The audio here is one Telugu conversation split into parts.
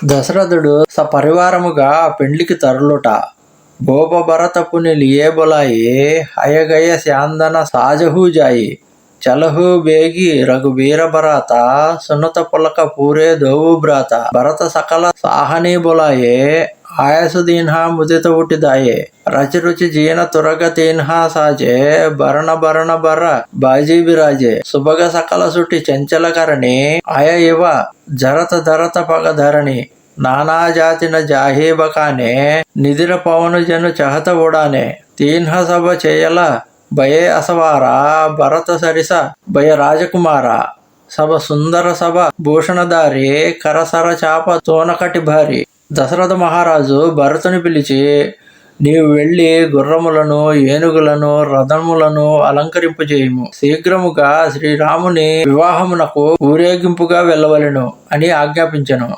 దశరథుడు సపరివారముగా పెండ్లికి తరలుట. భోప భరతపుని లియే బొలాయే హయగయ శాందన సాజహూ జాయి చలహు బేగి రఘుబీర భరాత సునత పులక పూరే దోవు భ్రాత భరత సకల సాహనీ బొలాయే ఆయసు దీన్హా ముదిత ఉటిదాయే రచి రుచి జీన తురగ తీన్హా సాజే భరణ భరణ భర బాజీ బిరాజే సుభగ సకల సుటి చంచల కరణి అయ ఇవ జరత ధరత పగ ధరణి నానా జాతిన జాహీ బకానే నిధిర పవను జను చహత ఉడానే తీన్హ సభ చేయల భయే అసవారా భరత సరిస భయ రాజకుమార సభ సుందర సభ భూషణధారి కరసర చాప తోనకటి భారి. దశరథ మహారాజు భరతుని పిలిచి, నీవు వెళ్ళి గుర్రములను ఏనుగులను రథములను అలంకరింపజేయము. శీఘ్రముగా శ్రీరాముని వివాహమునకు ఊరేగింపుగా వెళ్ళవలెను అని ఆజ్ఞాపించెను.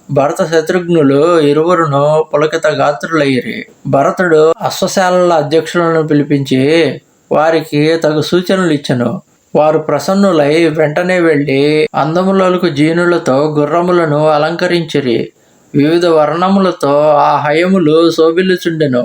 భరత శత్రుఘ్నులు ఇరువురును పులకిత గాత్రులయ్యిరి. భరతుడు అశ్వశాలల అధ్యక్షులను పిలిపించి వారికి తగు సూచనలు ఇచ్చెను. వారు ప్రసన్నులై వెంటనే వెళ్లి అందములకు జీనులతో గుర్రములను అలంకరించిరి. వివిధ వర్ణములతో ఆ హయములు శోభిల్లుచుండెను.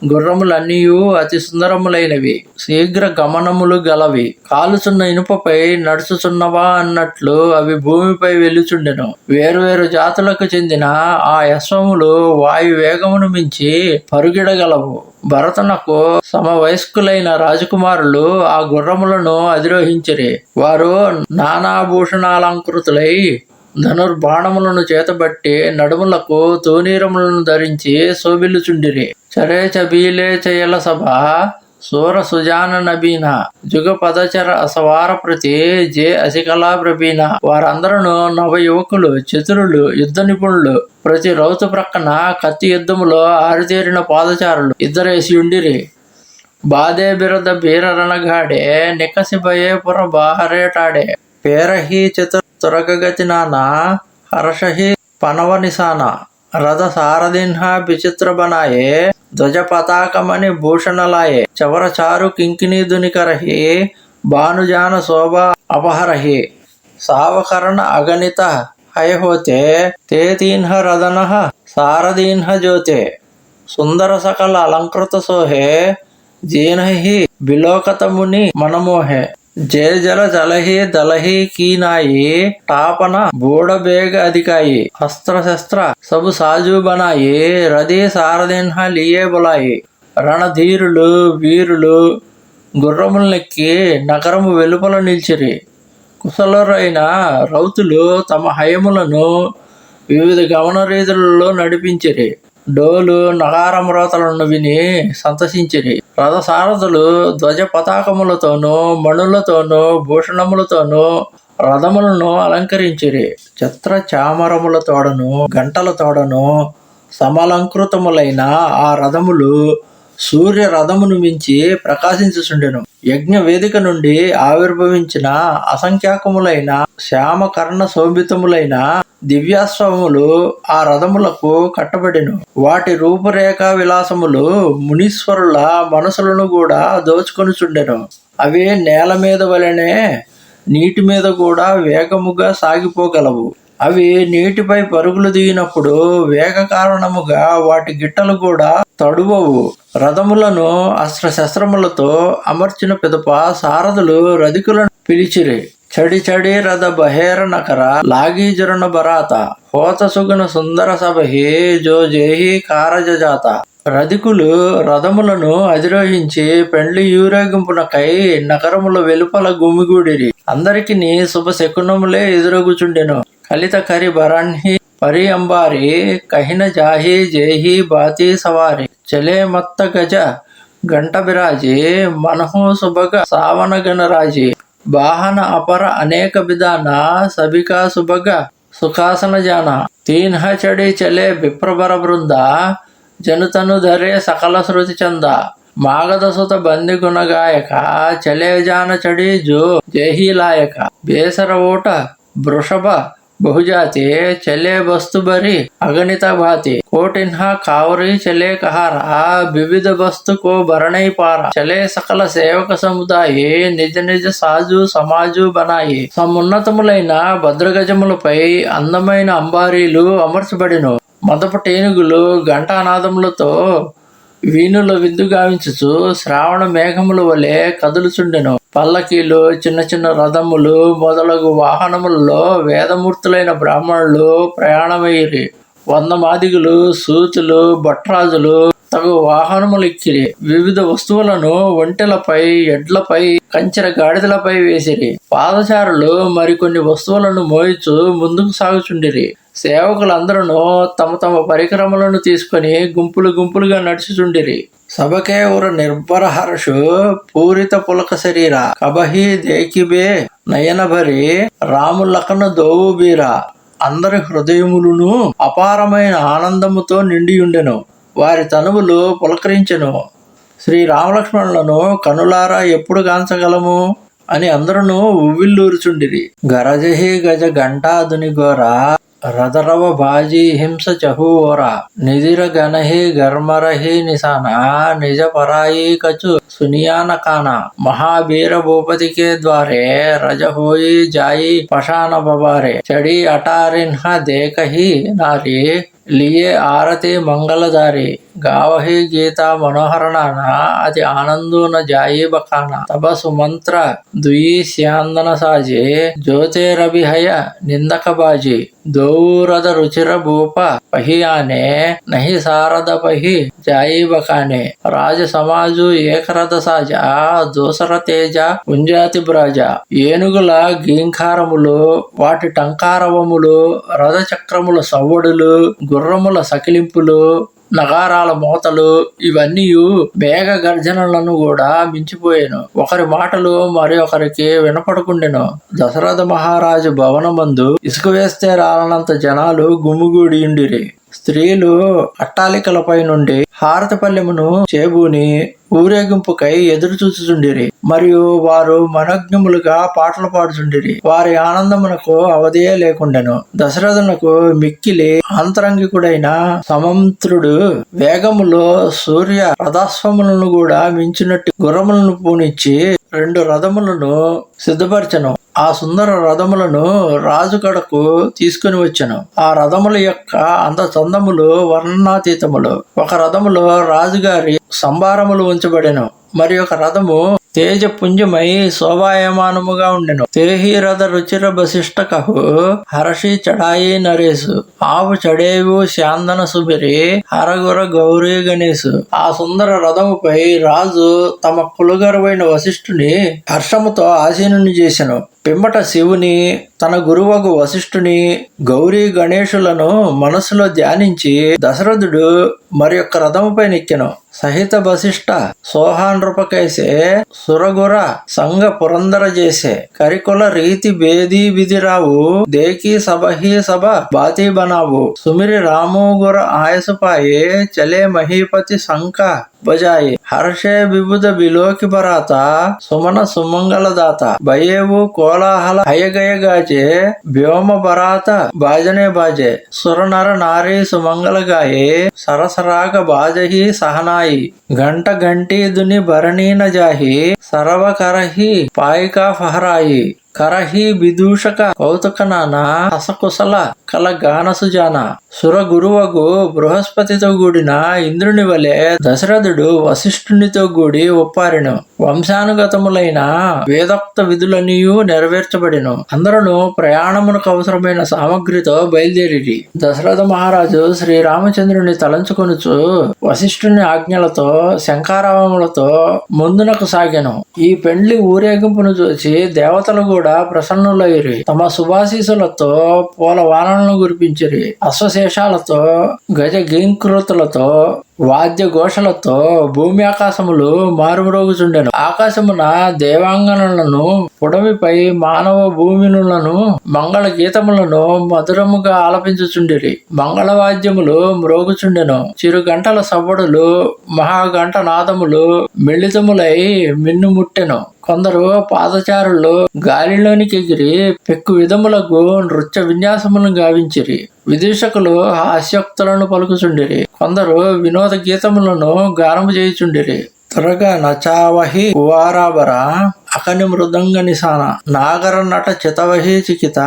గుర్రములన్నీయు అతి సుందరములైనవి, శీఘ్ర గమనములు గలవి. కాలుచున్న ఇనుపపై నడుచుచున్నవా అన్నట్లు అవి భూమిపై వెలుచుండెను. వేరువేరు జాతులకు చెందిన ఆ యశ్వములు వాయు వేగమును మించి పరుగిడగలవు. భరతునకు సమవయస్కులైన రాజకుమారులు ఆ గుర్రములను అధిరోహించిరి. వారు నానాభూషణాలంకృతులై ధనుర్బాణములను చేతబట్టి నడుములకు తూనీరములను ధరించి శోభిల్లుచుండిరి. చరే చబీలే చయల సభ సూర సుజాన నబీన జుగ పదచర అసవార ప్రతి జే అసికలా ప్రబీన. వారందరూ నవ యువకులు, చతురులు, యుద్ధ నిపుణులు. ప్రతి రౌతు ప్రక్కన కత్తి యుద్ధములో ఆరితేరిన పాదచారులు ఇద్దరేసి ఉండిరి. బాదే బిరద బీర రణగాడే నికసి భయే పుర బాహరేటాడే పేరహి చతురగతి నానా హర్షహి పనవ నిశాన రథ సారథిన్హ విచిత్ర బనాయే ధ్వజ పతాకమని భూషణలాయే చవర చారు కింకిణీ దునికరహి భానుజాన శోభ అపహరహి సావకరణ అగణిత హయహోతే తే తీన్హ రథనః సారథీన్హ జ్యోతే సుందర సకల అలంకృత సోహే జీనహి బిలోకత ముని మనమోహే జయ జల జలహి దలహి కీనాయి టాపన బోడ బేగ అధికాయి అస్త్ర శస్త్ర సబు సాజు బనాయి రథి సారథిన్హ లియే బొలాయి. రణధీరులు వీరులు గుర్రములెక్కి నగరము వెలుపల నిలిచిరి. కుశలురైన రౌతులు తమ హయములను వివిధ గమన రీతులలో నడిపించిరి. డోలు నగారమ్రోతలను విని సంతసించిరి. రథసారథులు ధ్వజ పతాకములతోనూ మణులతోనూ భూషణములతోనూ రథములను అలంకరించిరి. ఛత్ర చామరముల తోడను గంటల తోడను సమలంకృతములైన ఆ రథములు సూర్య రథమును మించి ప్రకాశించుచుండెను. యజ్ఞ వేదిక నుండి ఆవిర్భవించిన అసంఖ్యాకములైన శ్యామకర్ణ శోభితములైన దివ్యాశ్వములు ఆ రథములకు కట్టబడెను. వాటి రూపురేఖా విలాసములు మునీశ్వరుల మనసులను కూడా దోచుకొనుచుండెను. అవి నేల మీద వలెనే నీటి మీద కూడా వేగముగా సాగిపోగలవు. అవి నీటిపై పరుగులు దిగినప్పుడు వేగ కారణముగా వాటి గిట్టలు కూడా తడువవు. రథములను అస్త్రశస్త్రములతో అమర్చిన పిదప సారథులు రధికులను పిలిచిరి. చడి చడి రథ బహేర నకర లాగి జరుణ బరాత హోత సుగుణ సుందర సభహి జో జేహి కారజాత. రధికులు రథములను అధిరోహించి పెండ్లి ఊరేగింపునకై నగరముల వెలుపల గుమిగూడిరి. అందరికి శుభ శకునములే ఎదురగుచుండెను. కలిత కరి బరాన్హి పరి అంబారి కహిన జాహి జేహి బాతి సవారి చలే మత్త గజ గంట బిరాజి మనహు సుభగ సావన గణరాజి బాహన అపర అనేక విధాన సభికా సుభగ సుఖాసన జాన తీన్హ చడి చలే విప్రబర బృంద జనుతను ధరే సకల శృతి చంద మాగధ సుత బంది గుణగాయక చలే జాన చడి జో జేహి లాయక బేసర ఓట వృషభ बहुजाते चले बस्तु बरी अगणित भाते कोटिन्हा कावरी चले कहारा विविध वस्तु को भरणई पारा चले सकल సేవక సముదాయే నిజ నిజ సాజు సమాజు బనాయి. సమున్నతములైన భద్రగజములపై అందమైన అంబారీలు అమర్చబడిను. మదపు టేనుగులు ఘంటానాదములతో వీణుల విందు గావించుచు శ్రావణ మేఘముల వలె కదులుచుండెను. పల్లకీలు, చిన్న చిన్న రథములు మొదలగు వాహనములలో వేదమూర్తులైన బ్రాహ్మణులు ప్రయాణమయ్యిరి. 100 మాదిగులు, సూతులు, భట్రాజులు తగు వాహనములు ఎక్కిరి. వివిధ వస్తువులను ఒంటెలపై, ఎడ్లపై, కంచెర గాడిదలపై వేసిరి. పాదచారులు మరికొన్ని వస్తువులను మోయిచు ముందుకు సాగుచుండిరి. సేవకులందరూ తమ తమ పరికరములను తీసుకుని గుంపులు గుంపులుగా నడుచుచుండిరి. సభకే ఉర నిర్భర హర్షు పూరిత పులక శరీర కబహి దేకిబే నయనభరి రాములకను దోవు బీరా. అందరి హృదయములను అపారమైన ఆనందముతో నిండియుండెను. వారి తనువులు పులకరించెను. శ్రీరామలక్ష్మణులను కనులారా ఎప్పుడు గాంచగలము అని అందరూ ఉవ్విల్లూరుచుండిరి. గరజహి గజ ఘంటాదుని ఘోర రథరవ బాజీ హింస చహువోరా నిధిర గణహి గర్మరహి నిశాన నిజ పరాయి కచు సునియాన కాన మహాబీర భూపతికే ద్వారే రజ హోయి జాయి పషాన బబారే చడి అటారిన్హ దేకహి నారి లియే ఆరతి మంగళదారి గావహి గీతా మనోహరణాన అతి ఆనందూన జాయి బకాన తప సుమంత్ర దుయి శ్యాందన సాజే జ్యోతిరభిహయ నిందక బాజీ దౌరద రుచిర భూప పహియానే నహి సారద పహి జాయి బకానే రాజ సమాజు ఏకరథ సాజ దూసర తేజ పుంజాతి బ్రాజ. ఏనుగుల గీంకారములు, వాటి టంకారవములు, రథ చక్రముల సవ్వడులు, గుర్రముల సకిలింపులు, నగారాల మోతలు ఇవన్నీ మేఘ గర్జనలను కూడా మించిపోయాను. ఒకరి మాటలు మరి ఒకరికి వినపడకుండెను. దశరథ మహారాజు భవనమందు ఇసుక వేస్తే రాలనంత జనాలు గుమిగూడియుండిరి. స్త్రీలు అట్టాలికలపై నుండి హారతి పల్లెమును చేబూని ఊరేగింపుకై ఎదురు చూచుచుండిరి. మరియు వారు మనోజ్ఞములుగా పాటలు పాడుచుండిరి. వారి ఆనందమునకు అవధియే లేకుండెను. దశరథునకు మిక్కిలి ఆంతరంగికుడైన సమంత్రుడు వేగములో సూర్య రథాశ్వములను కూడా మించినట్టు గుర్రములను పూనిచ్చి 2 రథములను సిద్ధపరచను. ఆ సుందర రథములను రాజు కడకు తీసుకుని వచ్చెను. ఆ రథముల యొక్క అందచందములు వర్ణనాతీతములు. ఒక రథములో రాజుగారి సంభారములు ఉంచబడెను. మరి ఒక రథము తేజపుంజమై శోభాయమానముగా ఉండెను. తేహి రథ రుచిర వశిష్ట కహు హర్షి చడాయి నరేసు ఆవు చడేవు శాందన సుబిరి హరగుర గౌరీ గణేశు. ఆ సుందర రథముపై రాజు తమ కులుగరువైన వశిష్ఠుని హర్షముతో ఆసీనుని చేసెను. పిమ్మట శివుని, తన గురువగు వశిష్ఠుని, గౌరీ గణేశులను మనసులో ధ్యానించి దశరథుడు మరి యొక్క రథముపై నెక్కెను. సహిత వశిష్ట సోహాన్ రూపకైసే సురగుర సంగ పురందర చేసే కరికుల రీతి బేదీ బిదిరావు దేకి సభహి సభ బాతి బనావు సుమిరి రామోగుర ఆయసపాయే చలే మహీపతి శంక బజాయి హర్షే విబుధ బిలోకి బరాత సుమన సుమంగళదాత భయేవు కోలాహల హయగయగాచే వ్యోమ బరాత బాజనే బాజే సురనర నారీ సుమంగళ గాయే సరసరాగ బాజహి సహనాయి గంట గంటీ దుని భరణీన జాహి సరవ కరహి పాయికా ఫహరాయి కరహి విదూషక కౌతుక నానా హసకుశల కల గాన సుజాన. సుర గురువగు బృహస్పతితో కూడిన ఇంద్రుని వలె దశరథుడు వశిష్ఠునితో కూడి ఒప్పారెను. వంశానుగతములైన వేదోక్త విధులనియు నెరవేర్చబడిను. అందరూ ప్రయాణమునకు అవసరమైన సామగ్రితో బయలుదేరిరి. దశరథ మహారాజు శ్రీరామచంద్రుని తలంచుకొనుచు వశిష్ఠుని ఆజ్ఞలతో శంఖారావములతో ముందునకు సాగెను. ఈ పెండ్లి ఊరేగింపును చూసి దేవతలు కూడా ప్రసన్నులైరి. తమ శుభాశీసులతో పూల వానలను కురిపించిరి. అశ్వశేషాలతో గజ గీంకృతులతో వాద్య ఘోషలతో భూమి ఆకాశములు మారుమ్రోగుచుండెను. ఆకాశమున దేవాంగనలను పుడమిపై మానవ భూమినులను మంగళ గీతములను మధురముగా ఆలపించుచుండిరి. మంగళవాద్యములు మ్రోగుచుండెను. చిరు గంటల సవ్వడులు మహాగంట నాదములు మిళితములై మిన్నుముట్టెను. కొందరు పాదచారులు గాలిలోనికి ఎగిరి పెక్కు విధములకు నృత్య విన్యాసములను గావించిరి. విదూషకులు హాస్యోక్తులను పలుకుచుండిరి. కొందరు వినోద గీతములను గానము చేయుచుండిరి. త్వరగా నచావహి కువారాబర అకని మృదంగ నిశాన నాగర నట చితవహి చికిత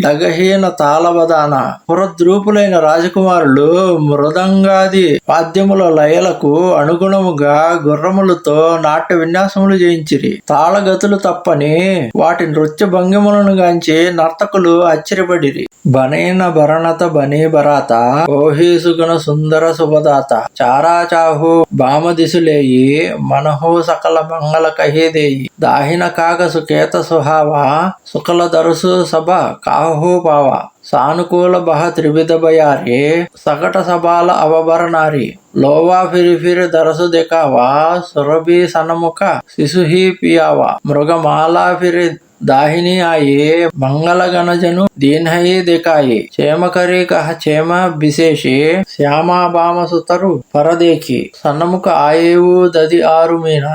డగహీన తాళవదాన. పురద్రూపులైన రాజకుమారులు మృదంగాది వాద్యముల లయలకు అనుగుణముగా గుర్రములతో నాట్య విన్యాసములు చేయించిరి. తాళగతులు తప్పని వాటి నృత్య భంగిములను గాంచి నర్తకులు ఆశ్చర్యపడిరి. బనైన భరణత బనీ భరాత ఓహీసుగుణ సుందర శుభదాత చారాచాహు బామదిశులేయి మనహో సకల మంగళ కహేదేయి దాహిన కాక సుకేత సుహావా సుకల దరుసు సభ కాహో పావ సానుకూల బహ త్రివిధ బయారి సకట సబాల అవభరణారి లోవా ఫిరి దరసు దికావా సురభి సనముఖ శిశుహి పియావా మృగమాలా ఫిరి దాహిని ఆయే మంగళ గణజను దీన్హయి దికాయి క్షేమకరి కహ క్షేమ విశేషి శ్యామా బామ సుతరు పరదేఖి సన్నముఖ ఆయేవు దది ఆరు మీన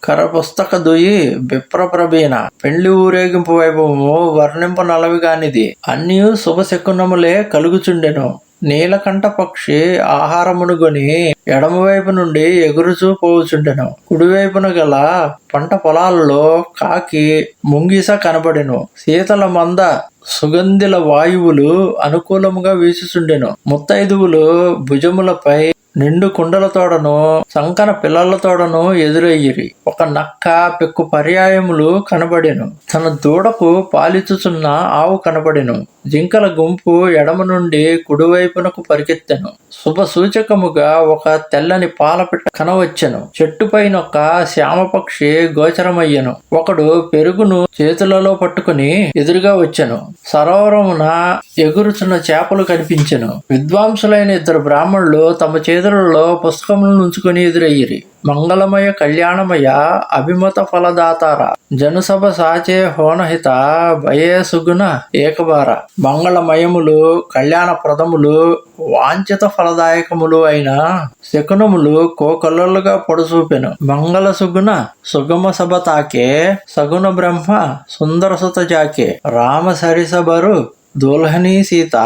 కర పుస్తక దుయి బిప్ర ప్రబీన. పెండ్లి ఊరేగింపు వైభవము వర్ణింప నలవిగానిది. అన్ని శుభశకునములే కలుగుచుండెను. నీలకంఠ పక్షి ఆహారమునుగొని ఎడమవైపు నుండి ఎగురుచూ పోవుచుండెను. కుడివైపున గల పంట పొలాలలో కాకి ముంగిస కనబడెను. శీతల మంద సుగంధిల వాయువులు అనుకూలముగా వీచుచుండెను. ముత్తైదువులు భుజములపై నిండు కుండలతోడను సంకన పిల్లలతోడను ఎదురయ్యిరి. ఒక నక్క పెక్కు పర్యాయములు కనబడెను. తన దూడకు పాలిచ్చుచున్న ఆవు కనబడెను. జింకల గుంపు ఎడమ నుండి కుడివైపునకు పరిగెత్తెను. శుభ సూచకముగా ఒక తెల్లని పాలపిట్ట కనవచ్చెను. చెట్టుపైనొక శ్యామపక్షి గోచరమయ్యెను. ఒకడు పెరుగును చేతులలో పట్టుకుని ఎదురుగా వచ్చెను. సరోవరమున ఎగురుచున్న చేపలు కనిపించెను. విద్వాంసులైన ఇద్దరు బ్రాహ్మణులు తమ చేతులలో పుస్తకములను ఉంచుకొని ఎదురయ్యిరి. మంగళమయ కళ్యాణమయ అభిమత ఫలదాతార జనుసభ సాచే హోనహిత భయే సుగుణ ఏకబార. మంగళమయములు కళ్యాణప్రదములు వాంఛిత ఫలదాయకములు అయిన శకునములు కోకొల్లలుగా పొడసూపెను. మంగళ సుగుణ సుగమ సభ తాకే సగుణ బ్రహ్మ సుందర సుత జాకే రామ సరిసబరు దుల్హనీ సీత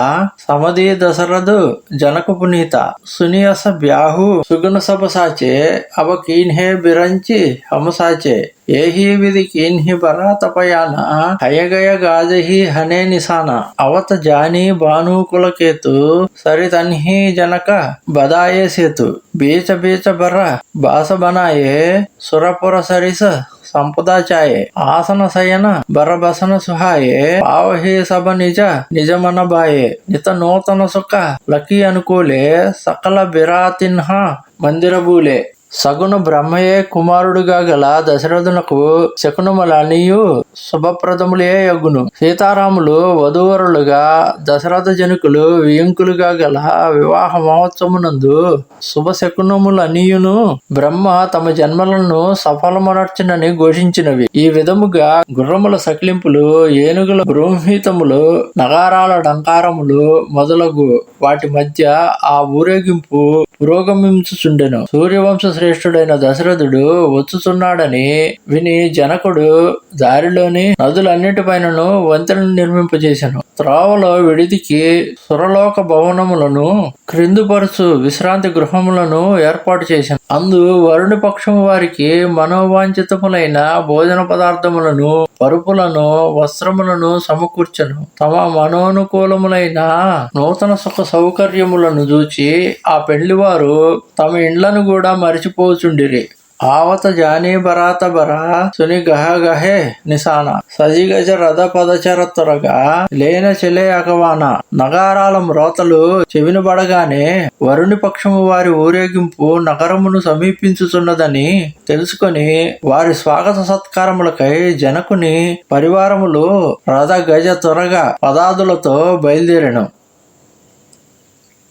సమధి దశరథు జనక పునీత సునియస బ్యాహు సుగుణ సభ సాచే అవ కీన్హే బిరంచి హమసాచే ఏహీ విధి కీన్హి బరాతపయాన హయగయ గాజహి హనే నిశాన అవత జానీ భానుకులకేతు సరితన్హి జనక బదాయే సేతు బీచ బీచ బర బాస బనాయే సురపుర సరిస సంపదా చాయే ఆసన శయన బరబసన సుహాయే పావహే సభ నిజమన బాయే నిత నూతన సుఖ లకీ అనుకూలే సకల బిరాతిన్హ మందిరబూలే. సగుణ బ్రహ్మయే కుమారుడుగా గల దశరథునకు శకునములనియు శుభప్రదములే యగును. సీతారాములు వధూవరులుగా దశరథ జనకులు వియంకులుగా గల వివాహ మహోత్సవమునందు శుభ శకునములనియును బ్రహ్మ తమ జన్మలను సఫలమనర్చునని ఘోషించినవి. ఈ విధముగా గుర్రముల సకిలింపులు, ఏనుగుల బృంహితములు, నగారాల డంకారములు మొదలగు వాటి మధ్య ఆ ఊరేగింపు పురోగమించుచుండెను. సూర్యవంశ శ్రేష్ఠుడైన దశరథుడు వచ్చుచున్నాడని విని జనకుడు దారిలోని నదులన్నిటిపైనను వంతెనను నిర్మింపజేసెను. త్రోవలో విడిదికి సురలోక భవనములను క్రిందుపరుచు విశ్రాంతి గృహములను ఏర్పాటు చేశాను. అందు వరుణి పక్షము వారికి మనోవాంఛితములైన భోజన పదార్థములను, పరుపులను, వస్త్రములను సమకూర్చెను. తమ మనోనుకూలములైన నూతన సుఖ సౌకర్యములను చూచి ఆ పెళ్లివారు తమ ఇండ్లను కూడా మరిచిపోచుండిరి. ఆవత జానీ బరాత బరా సుని గహ గహే నిశాన సజిగజ రథ పదచర త్వరగా లేన చెలే అగవాన. నగారాల మ్రోతలు చెవిన పడగానే వరుణి పక్షము వారి ఊరేగింపు నగరమును సమీపించుచున్నదని తెలుసుకొని వారి స్వాగత సత్కారములకై జనకుని పరివారములు రథ గజ త్వరగా పదాదులతో బయలుదేరెను.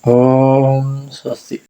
ఓం స్వస్తి.